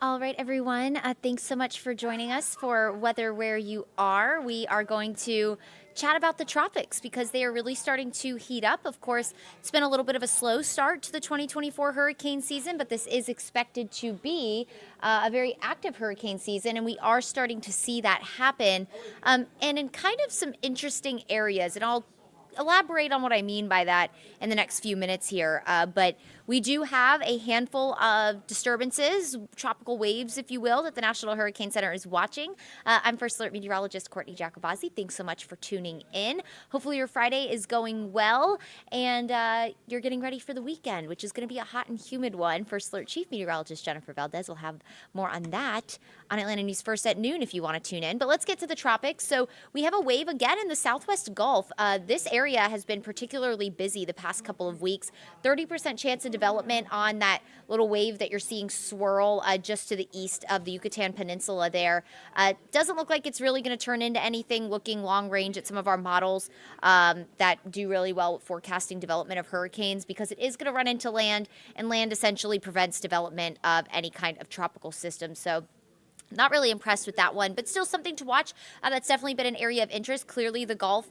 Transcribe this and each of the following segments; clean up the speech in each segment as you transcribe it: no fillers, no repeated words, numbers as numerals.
All right, everyone. Thanks so much for joining us for Weather Where You Are. We are going to chat about the tropics because they are really starting to heat up. Of course, it's been a little bit of a slow start to the 2024 hurricane season, but this is expected to be a very active hurricane season, and we are starting to see that happen. And in kind of some interesting areas, and I'll elaborate on what I mean by that in the next few minutes here. But we do have a handful of disturbances, tropical waves, if you will, that the National Hurricane Center is watching. I'm First Alert Meteorologist Courteney Jacobazzi. Thanks so much for tuning in. Hopefully your Friday is going well and you're getting ready for the weekend, which is going to be a hot and humid one. First Alert Chief Meteorologist Jennifer Valdez will have more on that on Atlanta News First at noon if you want to tune in. But let's get to the tropics. So we have a wave again in the southwest Gulf. This area has been particularly busy the past couple of weeks. 30% chance of development on that little wave that you're seeing swirl just to the east of the Yucatan Peninsula there. Doesn't look like it's really going to turn into anything looking long range at some of our models that do really well with forecasting development of hurricanes, because it is going to run into land, and land essentially prevents development of any kind of tropical system. So not really impressed with that one, but still something to watch. That's definitely been an area of interest. Clearly, the Gulf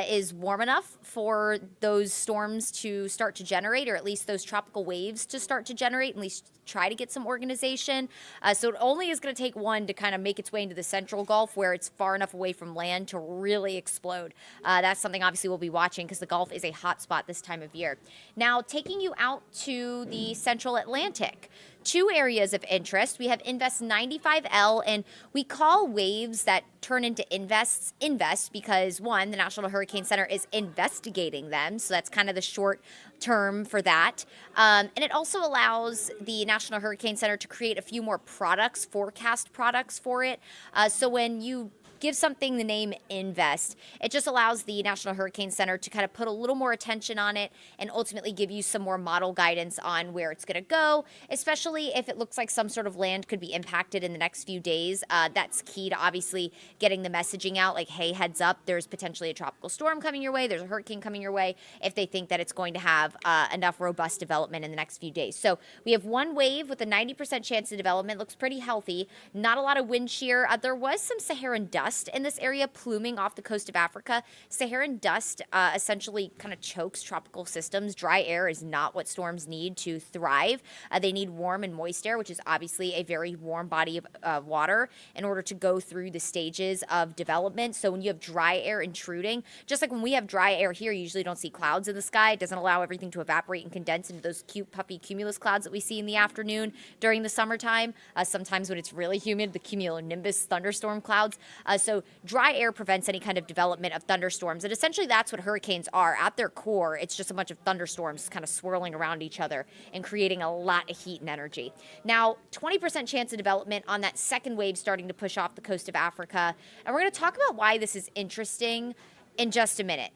is warm enough for those storms to start to generate, or at least those tropical waves to start to generate, at least try to get some organization. So it only is going to take one to kind of make its way into the central Gulf, where it's far enough away from land to really explode. That's something obviously we'll be watching, because the Gulf is a hot spot this time of year. Now, taking you out to the central Atlantic, two areas of interest. We have Invest 95L, and we call waves that turn into invest because, one, the National Hurricane Center is investigating them, so that's kind of the short term for that. And it also allows the National Hurricane Center to create a few more products, forecast products for it. So when you give something the name Invest, it just allows the National Hurricane Center to kind of put a little more attention on it and ultimately give you some more model guidance on where it's going to go, especially if it looks like some sort of land could be impacted in the next few days. That's key to obviously getting the messaging out, like, hey, heads up, there's potentially a tropical storm coming your way, there's a hurricane coming your way, if they think that it's going to have enough robust development in the next few days. So we have one wave with a 90% chance of development, looks pretty healthy, not a lot of wind shear. There was some Saharan dust in this area pluming off the coast of Africa. Saharan dust essentially kind of chokes tropical systems. Dry air is not what storms need to thrive. They need warm and moist air, which is obviously a very warm body of water, in order to go through the stages of development. So when you have dry air intruding, just like when we have dry air here, you usually don't see clouds in the sky. It doesn't allow everything to evaporate and condense into those cute, puffy cumulus clouds that we see in the afternoon during the summertime. Sometimes when it's really humid, the cumulonimbus thunderstorm clouds. So dry air prevents any kind of development of thunderstorms. And essentially that's what hurricanes are. At their core, it's just a bunch of thunderstorms kind of swirling around each other and creating a lot of heat and energy. Now, 20% chance of development on that second wave starting to push off the coast of Africa. And we're going to talk about why this is interesting in just a minute.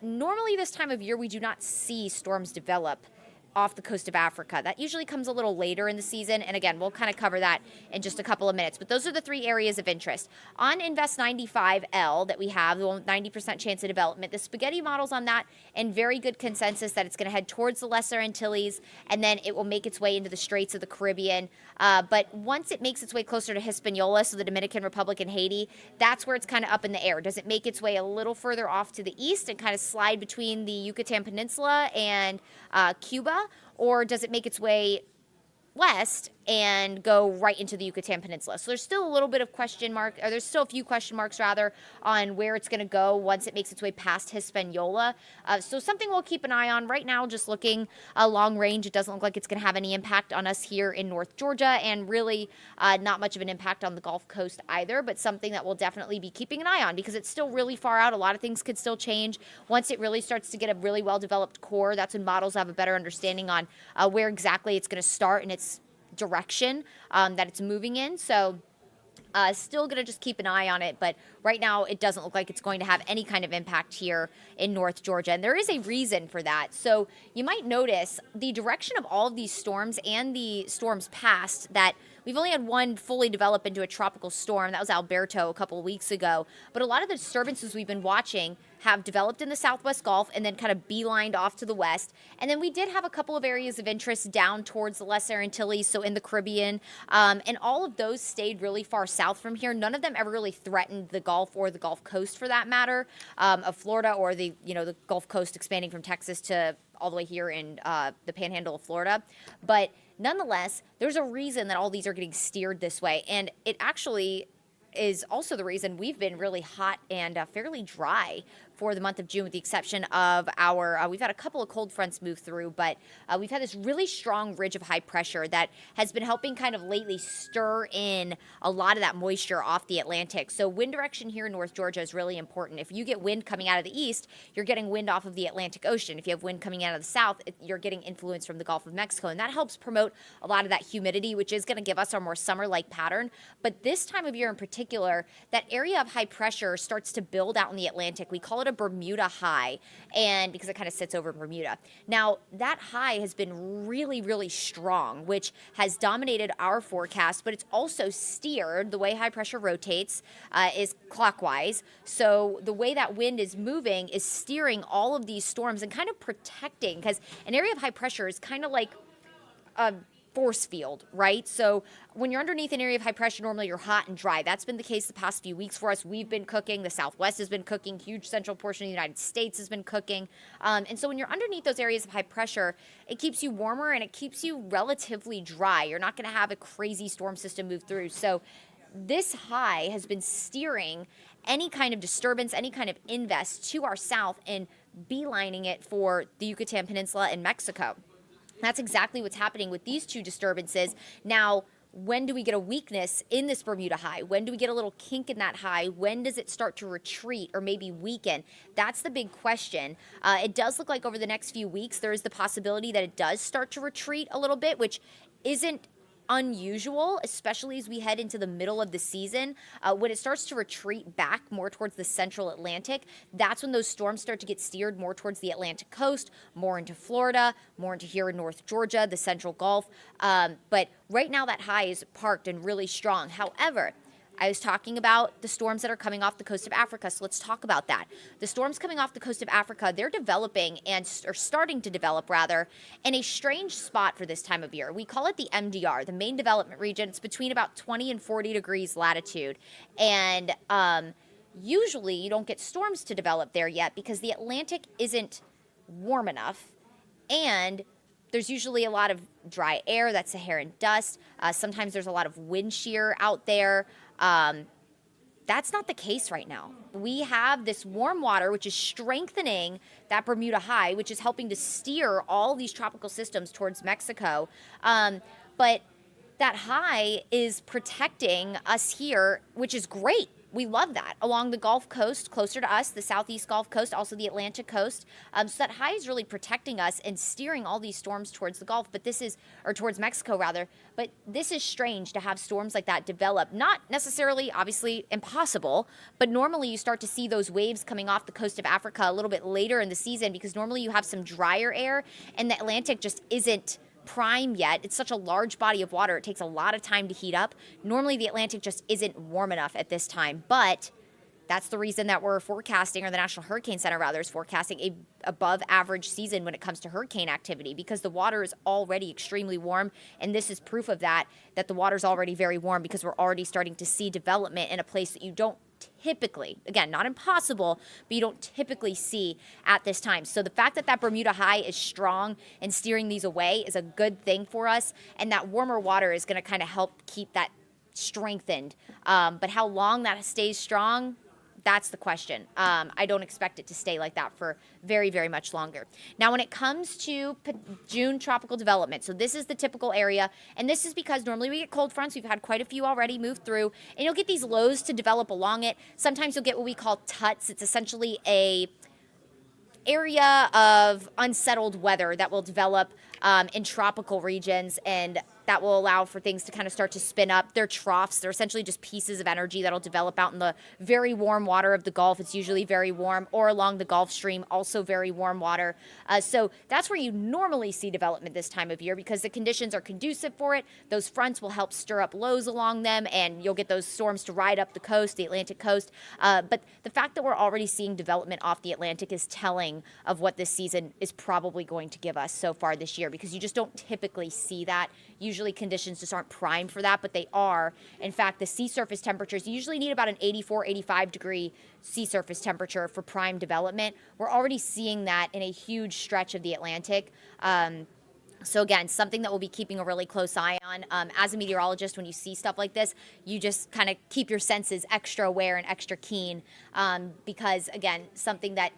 Normally this time of year, we do not see storms develop off the coast of Africa. That usually comes a little later in the season, and again, we'll kind of cover that in just a couple of minutes, but those are the three areas of interest. On Invest 95L that we have, the 90% chance of development, the spaghetti models on that, and very good consensus that it's going to head towards the Lesser Antilles, and then it will make its way into the Straits of the Caribbean. But once it makes its way closer to Hispaniola, so the Dominican Republic and Haiti, that's where it's kind of up in the air. Does it make its way a little further off to the east and kind of slide between the Yucatan Peninsula and Cuba? Or does it make its way west and go right into the Yucatan Peninsula? So there's still a little bit of there's still a few question marks rather on where it's going to go once it makes its way past Hispaniola. So something we'll keep an eye on. Right now, just looking long range, it doesn't look like it's going to have any impact on us here in North Georgia, and really not much of an impact on the Gulf Coast either, but something that we'll definitely be keeping an eye on, because it's still really far out. A lot of things could still change. Once it really starts to get a really well-developed core, that's when models have a better understanding on where exactly it's going to start and its direction that it's moving in. So still going to just keep an eye on it, but right now it doesn't look like it's going to have any kind of impact here in North Georgia, and there is a reason for that. So you might notice the direction of all of these storms and the storms past that we've only had one fully develop into a tropical storm. That was Alberto a couple of weeks ago. But a lot of the disturbances we've been watching have developed in the Southwest Gulf and then kind of beelined off to the west. And then we did have a couple of areas of interest down towards the Lesser Antilles, so in the Caribbean. And all of those stayed really far south from here. None of them ever really threatened the Gulf or the Gulf Coast for that matter, of Florida, or the Gulf Coast expanding from Texas to all the way here in the Panhandle of Florida. But nonetheless, there's a reason that all these are getting steered this way. And it actually is also the reason we've been really hot and fairly dry for the month of June, with the exception of we've had a couple of cold fronts move through, but we've had this really strong ridge of high pressure that has been helping kind of lately stir in a lot of that moisture off the Atlantic. So wind direction here in North Georgia is really important. If you get wind coming out of the east, you're getting wind off of the Atlantic Ocean. If you have wind coming out of the south, you're getting influence from the Gulf of Mexico, and that helps promote a lot of that humidity, which is going to give us our more summer-like pattern. But this time of year in particular, that area of high pressure starts to build out in the Atlantic. We call it a Bermuda high, and because it kind of sits over Bermuda. Now, that high has been really, really strong, which has dominated our forecast, but it's also steered. The way high pressure rotates is clockwise. So the way that wind is moving is steering all of these storms and kind of protecting, because an area of high pressure is kind of like a force field, right? So when you're underneath an area of high pressure, normally you're hot and dry. That's been the case the past few weeks for us. We've been cooking. The Southwest has been cooking. Huge central portion of the United States has been cooking. And so when you're underneath those areas of high pressure, it keeps you warmer and it keeps you relatively dry. You're not going to have a crazy storm system move through. So this high has been steering any kind of disturbance, any kind of invest to our south and beelining it for the Yucatan Peninsula and Mexico. That's exactly what's happening with these two disturbances. Now, when do we get a weakness in this Bermuda high? When do we get a little kink in that high? When does it start to retreat or maybe weaken? That's the big question. It does look like over the next few weeks, there is the possibility that it does start to retreat a little bit, which isn't unusual, especially as we head into the middle of the season. When it starts to retreat back more towards the central Atlantic, that's when those storms start to get steered more towards the Atlantic coast, more into Florida, more into here in North Georgia, the central Gulf. But right now that high is parked and really strong. However, I was talking about the storms that are coming off the coast of Africa, so let's talk about that. The storms coming off the coast of Africa, they're developing or starting to develop rather, in a strange spot for this time of year. We call it the MDR, the main development region. It's between about 20 and 40 degrees latitude. And usually you don't get storms to develop there yet because the Atlantic isn't warm enough, and there's usually a lot of dry air, that's Saharan dust. Sometimes there's a lot of wind shear out there. That's not the case right now. We have this warm water, which is strengthening that Bermuda high, which is helping to steer all these tropical systems towards Mexico. But that high is protecting us here, which is great. We love that. Along the Gulf Coast, closer to us, the southeast Gulf Coast, also the Atlantic coast. So that high is really protecting us and steering all these storms towards the Gulf, or towards Mexico rather. But this is strange to have storms like that develop. Not necessarily, obviously, impossible, but normally you start to see those waves coming off the coast of Africa a little bit later in the season because normally you have some drier air and the Atlantic just isn't prime yet. It's such a large body of water. It takes a lot of time to heat up. Normally the Atlantic just isn't warm enough at this time, but that's the reason that we're forecasting, or the National Hurricane Center rather is forecasting a above average season when it comes to hurricane activity, because the water is already extremely warm, and this is proof of that the water is already very warm because we're already starting to see development in a place that you don't typically, again, not impossible, but you don't typically see at this time. So the fact that that Bermuda high is strong and steering these away is a good thing for us, and that warmer water is going to kind of help keep that strengthened. But how long that stays strong, that's the question. I don't expect it to stay like that for very, very much longer. Now, when it comes to June tropical development, so this is the typical area, and this is because normally we get cold fronts. We've had quite a few already move through, and you'll get these lows to develop along it. Sometimes you'll get what we call tuts. It's essentially a area of unsettled weather that will develop in tropical regions, and that will allow for things to kind of start to spin up. They're troughs. They're essentially just pieces of energy that'll develop out in the very warm water of the Gulf. It's usually very warm, or along the Gulf Stream, also very warm water. So that's where you normally see development this time of year because the conditions are conducive for it. Those fronts will help stir up lows along them, and you'll get those storms to ride up the coast, the Atlantic coast. But the fact that we're already seeing development off the Atlantic is telling of what this season is probably going to give us so far this year, because you just don't typically see that. Usually conditions just aren't primed for that, but they are. In fact, the sea surface temperatures, you usually need about an 84, 85 degree sea surface temperature for prime development. We're already seeing that in a huge stretch of the Atlantic. So again, something that we'll be keeping a really close eye on. As a meteorologist, when you see stuff like this, you just kind of keep your senses extra aware and extra keen, because again, something that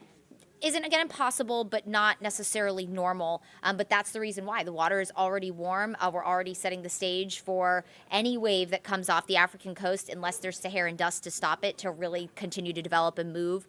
isn't, again, impossible, but not necessarily normal. But that's the reason why. The water is already warm. We're already setting the stage for any wave that comes off the African coast, unless there's Saharan dust to stop it, to really continue to develop and move.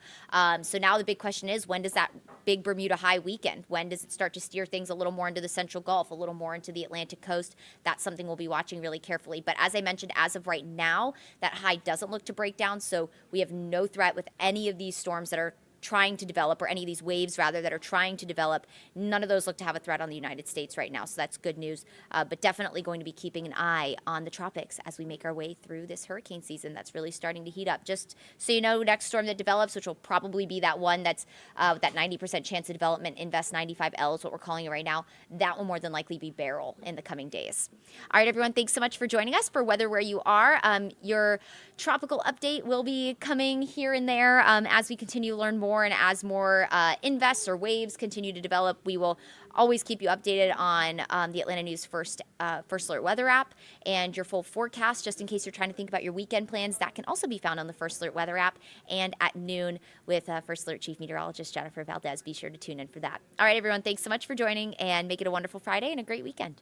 So now the big question is, when does that big Bermuda high weekend? When does it start to steer things a little more into the Central Gulf, a little more into the Atlantic coast? That's something we'll be watching really carefully. But as I mentioned, as of right now, that high doesn't look to break down. So we have no threat with any of these storms that are trying to develop, or any of these waves rather that are trying to develop. None of those look to have a threat on the United States right now, so that's good news. But definitely going to be keeping an eye on the tropics as we make our way through this hurricane season that's really starting to heat up. Just so you know, next storm that develops, which will probably be that one that's with that 90% chance of development, Invest 95L is what we're calling it right now, that will more than likely be Beryl in the coming days. All right, everyone, thanks so much for joining us for Weather Where You Are. Your tropical update will be coming here and there as we continue to learn more, and as more invests or waves continue to develop. We will always keep you updated on the Atlanta News First Alert Weather app, and your full forecast, just in case you're trying to think about your weekend plans. That can also be found on the First Alert Weather app, and at noon with First Alert Chief Meteorologist Jennifer Valdez. Be sure to tune in for that. All right, everyone, thanks so much for joining, and make it a wonderful Friday and a great weekend.